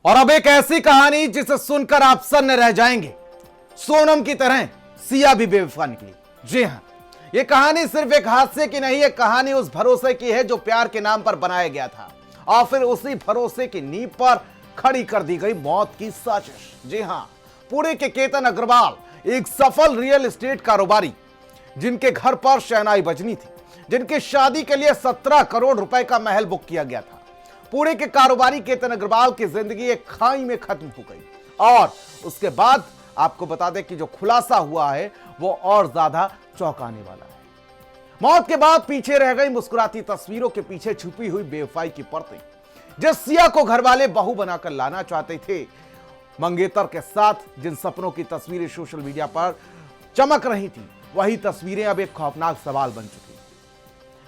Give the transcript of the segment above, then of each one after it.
और अब एक ऐसी कहानी जिसे सुनकर आप सन्न रह जाएंगे। सोनम की तरह सिया भी बेवफा निकली। जी हां, यह कहानी सिर्फ एक हादसे की नहीं, एक कहानी उस भरोसे की है जो प्यार के नाम पर बनाया गया था और फिर उसी भरोसे की नींव पर खड़ी कर दी गई मौत की साजिश। जी हां, पुणे के केतन अग्रवाल एक सफल रियल एस्टेट कारोबारी, जिनके घर पर शहनाई बजनी थी, जिनकी शादी के लिए 17 करोड़ रुपए का महल बुक किया गया था। पुणे के कारोबारी केतन अग्रवाल की जिंदगी एक खाई में खत्म हो गई और उसके बाद आपको बता दें कि जो खुलासा हुआ है वो और ज्यादा चौंकाने वाला है। मौत के बाद पीछे रह गई मुस्कुराती तस्वीरों के पीछे छुपी हुई बेवफाई की परतें। जिस सिया को घर वाले बहू बनाकर लाना चाहते थे, मंगेतर के साथ जिन सपनों की तस्वीरें सोशल मीडिया पर चमक रही थी, वही तस्वीरें अब एक खौफनाक सवाल बन चुकी।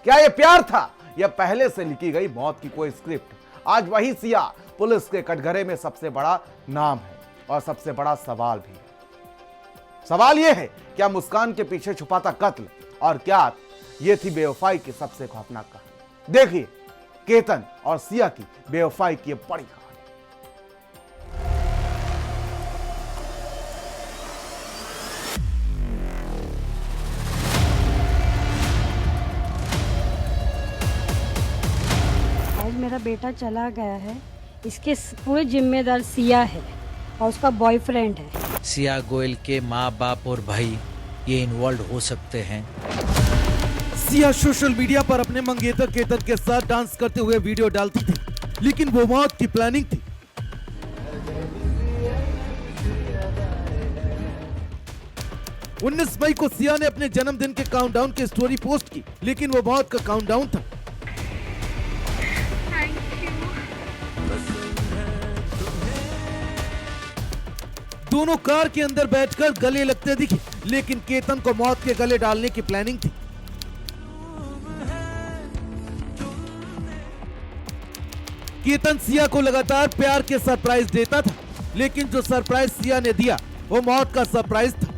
क्या यह प्यार था या पहले से लिखी गई मौत की कोई स्क्रिप्ट? आज वही सिया पुलिस के कटघरे में सबसे बड़ा नाम है और सबसे बड़ा सवाल भी है। सवाल यह है, क्या मुस्कान के पीछे छुपा था कत्ल और क्या यह थी बेवफाई की सबसे खौफनाक कहानी? देखिए केतन और सिया की बेवफाई की बड़ी कहानी। मेरा बेटा चला गया है, इसके पूरे जिम्मेदार सिया है और उसका बॉयफ्रेंड है। सिया गोयल के माँ बाप और भाई ये इन्वॉल्व हो सकते हैं। सिया सोशल मीडिया पर अपने मंगेतर केतन के साथ डांस करते हुए वीडियो डालती थी, लेकिन वो मौत की प्लानिंग थी। उन्नीस मई को सिया ने अपने जन्मदिन के काउंटडाउन की स्टोरी पोस्ट की, लेकिन वो मौत का काउंटडाउन था। दोनों कार के अंदर बैठकर गले लगते दिखे, लेकिन केतन को मौत के गले डालने की प्लानिंग थी। केतन सिया को लगातार प्यार के सरप्राइज देता था, लेकिन जो सरप्राइज सिया ने दिया वो मौत का सरप्राइज था।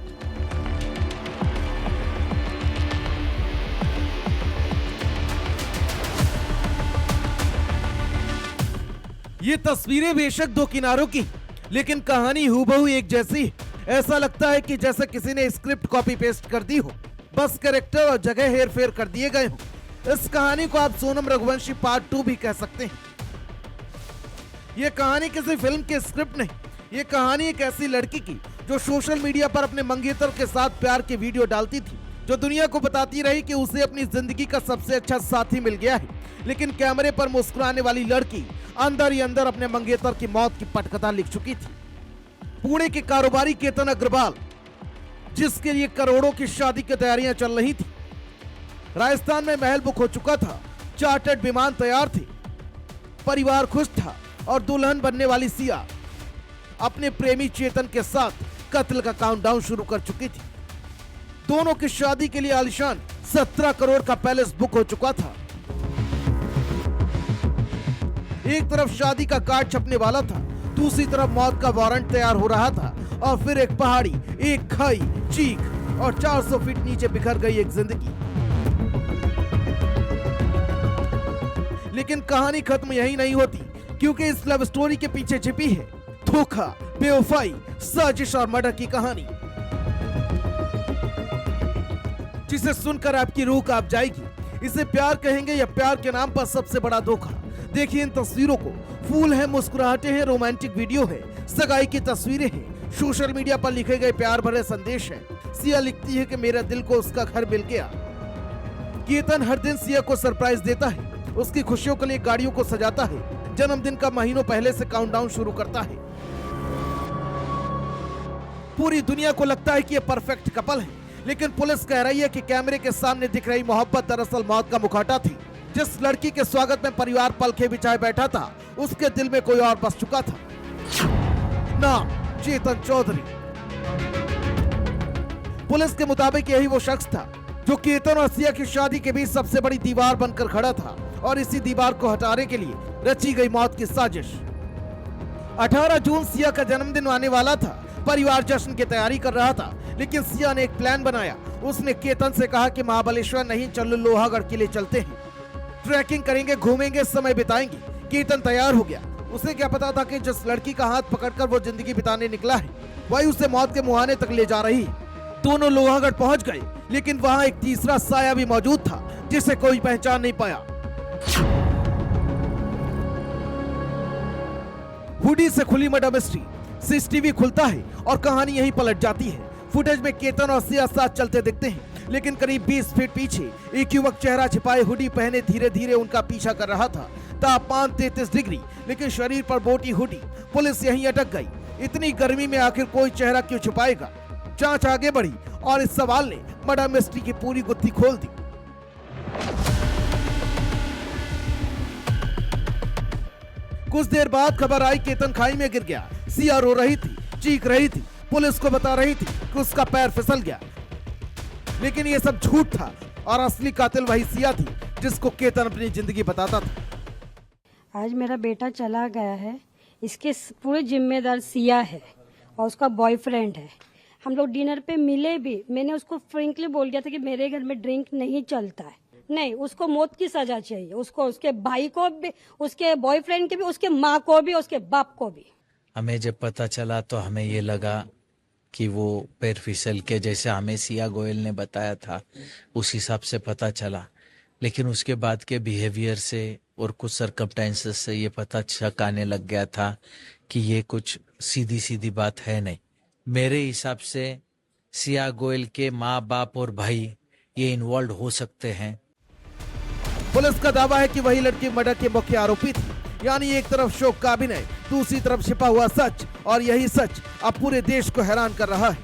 ये तस्वीरें बेशक दो किनारों की, लेकिन कहानी हूबहू एक जैसी है। ऐसा लगता है कि जैसे किसी ने स्क्रिप्ट कॉपी पेस्ट कर दी हो, बस कैरेक्टर और जगह हेर फेर कर दिए गए हो। इस कहानी को आप सोनम रघुवंशी पार्ट 2 भी कह सकते हैं। यह कहानी किसी फिल्म के स्क्रिप्ट नहीं, ये कहानी एक ऐसी लड़की की जो सोशल मीडिया पर अपने मंगेतर के साथ प्यार के वीडियो डालती थी, जो दुनिया को बताती रही कि उसे अपनी जिंदगी का सबसे अच्छा साथी मिल गया है, लेकिन कैमरे पर मुस्कुराने वाली लड़की अंदर ही अंदर अपने मंगेतर की मौत की पटकथा लिख चुकी थी। पुणे के कारोबारी केतन अग्रवाल, जिसके लिए करोड़ों की शादी की तैयारियां चल रही थी, राजस्थान में महल बुक हो चुका था, चार्टर्ड विमान तैयार थे, परिवार खुश था और दुल्हन बनने वाली सिया अपने प्रेमी चेतन के साथ कत्ल का काउंटडाउन शुरू कर चुकी थी। दोनों की शादी के लिए आलिशान 17 करोड़ का पैलेस बुक हो चुका था। एक तरफ शादी का कार्ड छपने वाला था, दूसरी तरफ मौत का वारंट तैयार हो रहा था और फिर एक पहाड़ी, एक खाई, चीख और 400 फीट नीचे बिखर गई एक जिंदगी। लेकिन कहानी खत्म यही नहीं होती, क्योंकि इस लव स्टोरी के पीछे छिपी है धोखा, बेवफाई, साजिश और मर्डर की कहानी, जिसे सुनकर आपकी रूह कांप जाएगी। इसे प्यार कहेंगे या प्यार के नाम पर सबसे बड़ा धोखा? देखिए इन तस्वीरों को, फूल है, मुस्कुराहटें हैं, रोमांटिक वीडियो है, सगाई की तस्वीरें हैं, सोशल मीडिया पर लिखे गए प्यार भरे संदेश हैं। सिया लिखती है कि मेरा दिल को उसका घर मिल गया। केतन हर दिन सिया को सरप्राइज देता है, उसकी खुशियों के लिए गाड़ियों को सजाता है, जन्मदिन का महीनों पहले से काउंटडाउन शुरू करता है। पूरी दुनिया को लगता है कि ये परफेक्ट कपल है, लेकिन पुलिस कह रही है कि कैमरे के सामने दिख रही मोहब्बत दरअसल मौत का मुखौटा थी। जिस लड़की के स्वागत में परिवार पलखे बिछाए बैठा था, उसके दिल में कोई और बस चुका था। नाम चेतन चौधरी। पुलिस के मुताबिक यही वो शख्स था जो केतन और सिया की शादी के बीच सबसे बड़ी दीवार बनकर खड़ा था और इसी दीवार को हटाने के लिए रची गई मौत की साजिश। 18 जून सिया का जन्मदिन आने वाला था, परिवार जश्न की तैयारी कर रहा था, लेकिन सिया ने एक प्लान बनाया। उसने केतन से कहा कि महाबलेश्वर नहीं, चलो लोहागढ़ के लिए चलते हैं, ट्रैकिंग करेंगे, घूमेंगे, समय बिताएंगे। केतन तैयार हो गया। उसे क्या पता था कि जिस लड़की का हाथ पकड़कर वो जिंदगी बिताने निकला है वही उसे मौत के मुहाने तक ले जा रही है। दोनों लोहागढ़ पहुंच गए, लेकिन वहां एक तीसरा साया भी मौजूद था जिसे कोई पहचान नहीं पाया। हुडी से खुली मर्डर मिस्ट्री, सीसीटीवी खुलता है और कहानी यहीं पलट जाती है। फुटेज में केतन और सिया साथ चलते दिखते हैं, लेकिन करीब 20 फीट पीछे एक युवक चेहरा छिपाए हुडी पहने धीरे धीरे उनका पीछा कर रहा था। तापमान 33 डिग्री, लेकिन शरीर पर बोटी हुडी। पुलिस यहीं अटक गई। इतनी गर्मी में आखिर कोई चेहरा क्यों छुपाएगा? जांच आगे बढ़ी और इस सवाल ने मर्डर मिस्ट्री की पूरी गुत्थी खोल दी। कुछ देर बाद खबर आई केतन खाई में गिर गया। सिया रो रही थी, चीख रही थी, पुलिस को बता रही थी कि उसका पैर फिसल गया। लेकिन ये सब झूठ था और असली कातिल वही सिया थी जिसको केतन अपनी जिंदगी बताता था। आज मेरा बेटा चला गया है, इसके पूरे जिम्मेदार सिया है और उसका बॉयफ्रेंड है। हम लोग डिनर पे मिले भी, मैंने उसको फ्रेंकली बोल दिया था कि मेरे घर में ड्रिंक नहीं चलता है। नहीं, उसको मौत की सजा चाहिए, उसको, उसके भाई को भी, उसके बॉयफ्रेंड के भी, उसके माँ को भी, उसके बाप को भी। हमें जब पता चला तो हमें ये लगा कि वो पैर फिसल के, जैसे हमें सिया गोयल ने बताया था उस हिसाब से पता चला। लेकिन उसके बाद के बिहेवियर से और कुछ सर्कमस्टेंसेस से ये पता शक आने लग गया था कि ये कुछ सीधी सीधी बात है नहीं। मेरे हिसाब से सिया गोयल के माँ बाप और भाई ये इन्वॉल्व हो सकते हैं। पुलिस का दावा है कि वही लड़की मर्डर के मुख्य आरोपी थी। यानी एक तरफ शोक का अभिनय, दूसरी तरफ छिपा हुआ सच, और यही सच अब पूरे देश को हैरान कर रहा है।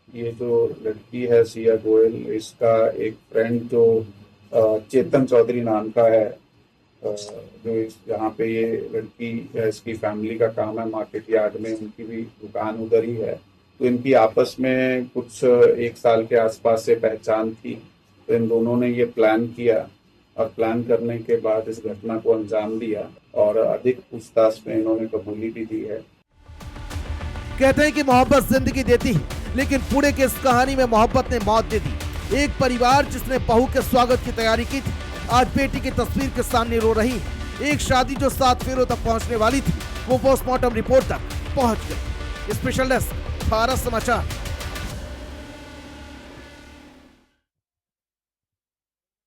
ये जो लड़की है सिया गोयल, इसका एक फ्रेंड जो चेतन चौधरी नाम का है, जो यहाँ पे ये लड़की है, इसकी फैमिली का काम है मार्केट यार्ड में, उनकी भी दुकान उधर ही है। तो इनकी आपस में कुछ 1 साल के आसपास से पहचान थी। तो इन दोनों ने ये प्लान किया और प्लान करने के बाद इस घटना को अंजाम दिया और अधिक पूछताछ में इन्होंने कबूली भी दी है। कहते हैं कि मोहब्बत जिंदगी देती है, लेकिन पुणे की इस कहानी में मोहब्बत ने मौत दे दी। एक परिवार जिसने बहू के स्वागत की तैयारी की थी, आज बेटी की तस्वीर के सामने रो रही है। एक शादी जो 7 फेरों तक पहुंचने वाली थी, वो पोस्टमार्टम रिपोर्ट तक पहुंच गई। स्पेशल डेस्क, भारत समाचार।